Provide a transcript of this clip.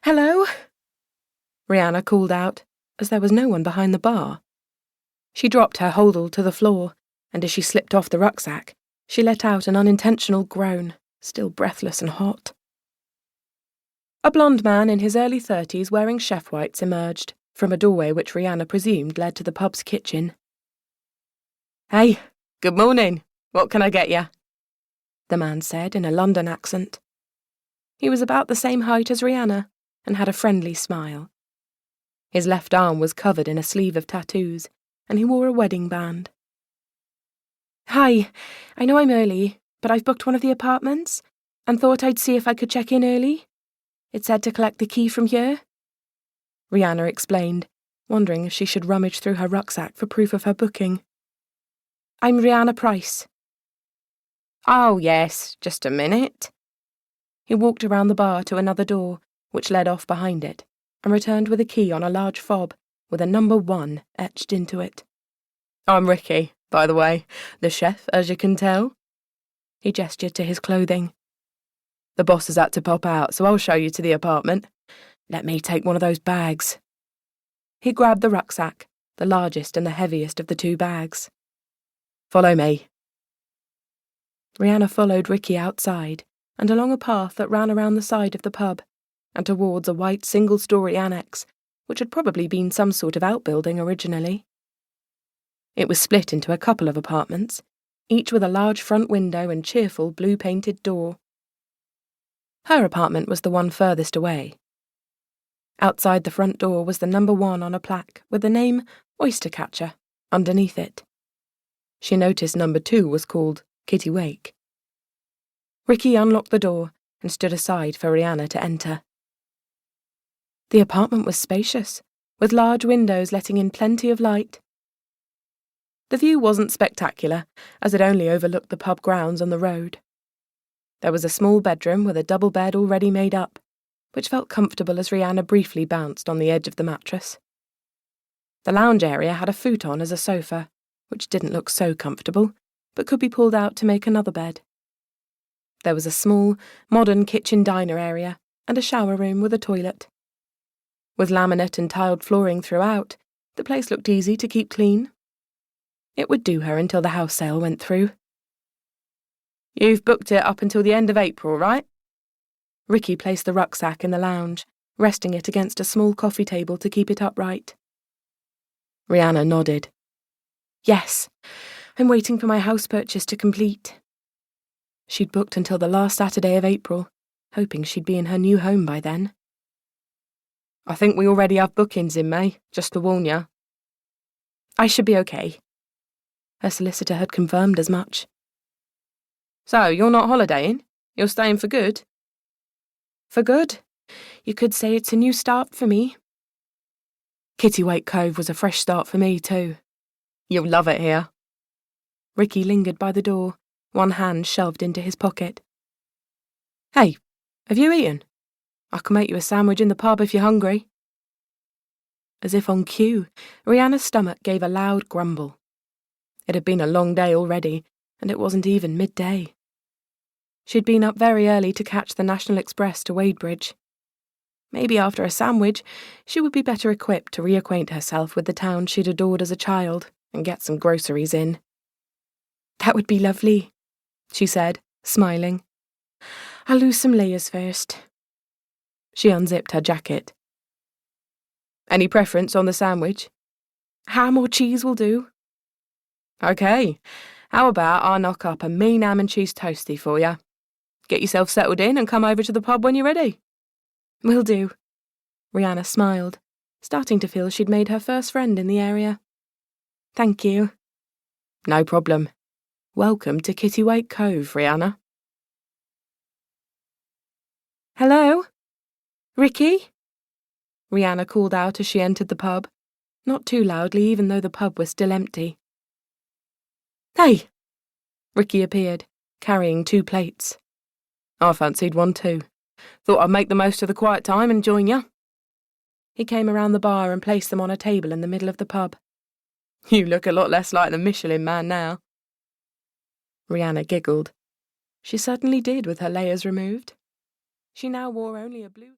"Hello?" Rhianna called out, as there was no one behind the bar. She dropped her holdall to the floor, and as she slipped off the rucksack, she let out an unintentional groan, still breathless and hot. A blond man in his early 30s wearing chef whites emerged from a doorway which Rhianna presumed led to the pub's kitchen. "Hey, good morning. What can I get you?" the man said in a London accent. He was about the same height as Rhianna and had a friendly smile. His left arm was covered in a sleeve of tattoos, and he wore a wedding band. "Hi, I know I'm early, but I've booked one of the apartments and thought I'd see if I could check in early. It said to collect the key from here," Rhianna explained, wondering if she should rummage through her rucksack for proof of her booking. "I'm Rhianna Price." "Oh, yes, just a minute." He walked around the bar to another door, which led off behind it, and returned with a key on a large fob with a number 1 etched into it. "I'm Ricky, by the way, the chef, as you can tell." He gestured to his clothing. "The boss has had to pop out, so I'll show you to the apartment. Let me take one of those bags." He grabbed the rucksack, the largest and the heaviest of the 2 bags. "Follow me." Rhianna followed Ricky outside and along a path that ran around the side of the pub and towards a white single-storey annex, which had probably been some sort of outbuilding originally. It was split into a couple of apartments, each with a large front window and cheerful blue-painted door. Her apartment was the one furthest away. Outside the front door was the number 1 on a plaque with the name Oyster Catcher underneath it. She noticed number 2 was called Kittiwake. Ricky unlocked the door and stood aside for Rhianna to enter. The apartment was spacious, with large windows letting in plenty of light. The view wasn't spectacular, as it only overlooked the pub grounds on the road. There was a small bedroom with a double bed already made up, which felt comfortable as Rhianna briefly bounced on the edge of the mattress. The lounge area had a futon as a sofa, which didn't look so comfortable, but could be pulled out to make another bed. There was a small, modern kitchen-diner area and a shower room with a toilet. With laminate and tiled flooring throughout, the place looked easy to keep clean. It would do her until the house sale went through. "You've booked it up until the end of April, right?" Ricky placed the rucksack in the lounge, resting it against a small coffee table to keep it upright. Rhianna nodded. "Yes, I'm waiting for my house purchase to complete." She'd booked until the last Saturday of April, hoping she'd be in her new home by then. "I think we already have bookings in May, just to warn you." "I should be okay." Her solicitor had confirmed as much. "So, you're not holidaying? You're staying for good?" "For good. You could say it's a new start for me." Kittiwake Cove was a fresh start for me too. "You'll love it here." Ricky lingered by the door, one hand shoved into his pocket. "Hey, have you eaten? I can make you a sandwich in the pub if you're hungry." As if on cue, Rhianna's stomach gave a loud grumble. It had been a long day already, and it wasn't even midday. She'd been up very early to catch the National Express to Wadebridge. Maybe after a sandwich, she would be better equipped to reacquaint herself with the town she'd adored as a child and get some groceries in. "That would be lovely," she said, smiling. "I'll lose some layers first." She unzipped her jacket. "Any preference on the sandwich?" "Ham or cheese will do." "Okay, how about I knock up a mean ham and cheese toastie for you? Get yourself settled in and come over to the pub when you're ready." "Will do." Rhianna smiled, starting to feel she'd made her first friend in the area. "Thank you." "No problem. Welcome to Kittiwake Cove, Rhianna." "Hello? Ricky?" Rhianna called out as she entered the pub, not too loudly even though the pub was still empty. "Hey!" Ricky appeared, carrying 2 plates. "I fancied one too. Thought I'd make the most of the quiet time and join you." He came around the bar and placed them on a table in the middle of the pub. "You look a lot less like the Michelin Man now." Rhianna giggled. She certainly did with her layers removed. She now wore only a blue...